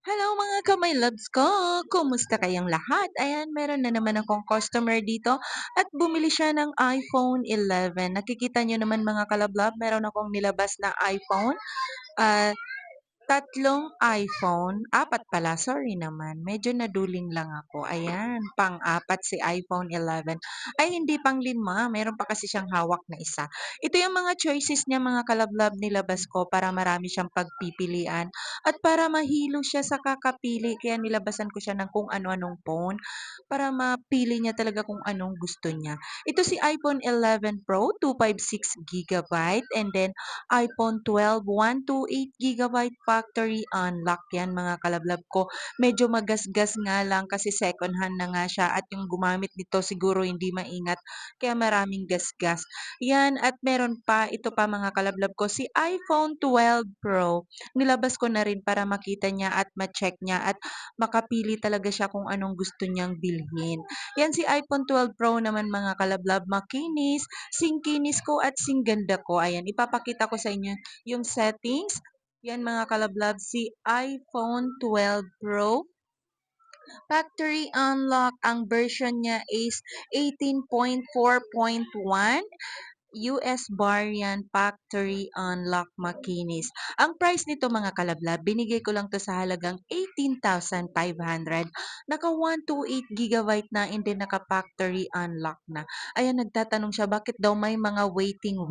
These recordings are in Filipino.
Hello mga kamay loves ko! Kumusta kayong lahat? Ayan, meron na naman akong customer dito at bumili siya ng iPhone 11. Nakikita niyo naman mga kalablab, meron akong nilabas na iPhone. Ah, Tatlong iPhone, apat pala, sorry naman, medyo naduling lang ako. Ayan, pang-apat si iPhone 11. Ay, hindi pang-lima, meron pa kasi siyang hawak na isa. Ito yung mga choices niya mga kalablab nilabas ko para marami siyang pagpipilian at para mahilo siya sa kakapili. Kaya nilabasan ko siya ng kung ano-anong phone para mapili niya talaga kung anong gusto niya. Ito si iPhone 11 Pro, 256 gigabyte, and then iPhone 12, 128 gigabyte factory unlock yan mga kalablab ko. Medyo magasgas nga lang kasi second hand na nga siya at yung gumamit nito siguro hindi maingat kaya maraming gasgas. Yan at meron pa, ito pa mga kalablab ko, si iPhone 12 Pro. Nilabas ko na rin para makita niya at ma-check niya at makapili talaga siya kung anong gusto niyang bilhin. Yan si iPhone 12 Pro naman mga kalablab, makinis, singkinis ko at singganda ko. Ayan, ipapakita ko sa inyo yung settings. Yan mga kalablab, si iPhone 12 Pro. Factory unlock, ang version niya is 18.4.1. US variant factory unlock makinis. Ang price nito mga kalablab, binigay ko lang to sa halagang 18,500. Naka 128 gigabyte na and then naka factory unlock na. Ayan, nagtatanong siya bakit daw may mga waiting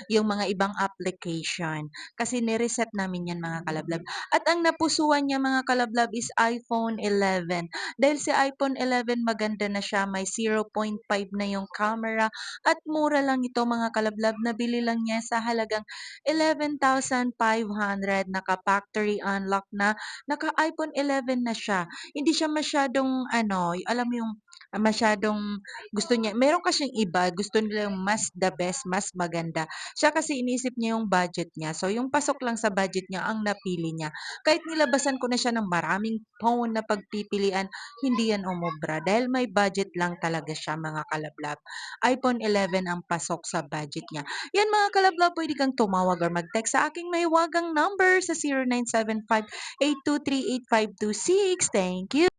yung mga ibang application. Kasi nireset namin yan mga kalablab. At ang napusuan niya mga kalablab is iPhone 11. Dahil si iPhone 11 maganda na siya, may 0.5 na yung camera at mura lang ito mga kalablab, nabili lang niya sa halagang 11,500, naka-factory unlock na, naka-iPhone 11 na siya. Hindi siya masyadong ano, alam mo yung masyadong gusto niya meron kasing iba gusto nila yung mas the best, mas maganda. Siya kasi inisip niya yung budget niya. So yung pasok lang sa budget niya ang napili niya. Kahit nilabasan ko na siya ng maraming phone na pagpipilian, hindi yan umubra dahil may budget lang talaga siya mga kalablab. iPhone 11 ang pasok sa budget niya. Yan mga kalablab, pwede kang tumawag or mag-text sa aking mahiwagang number sa 0975-823-8526. Thank you!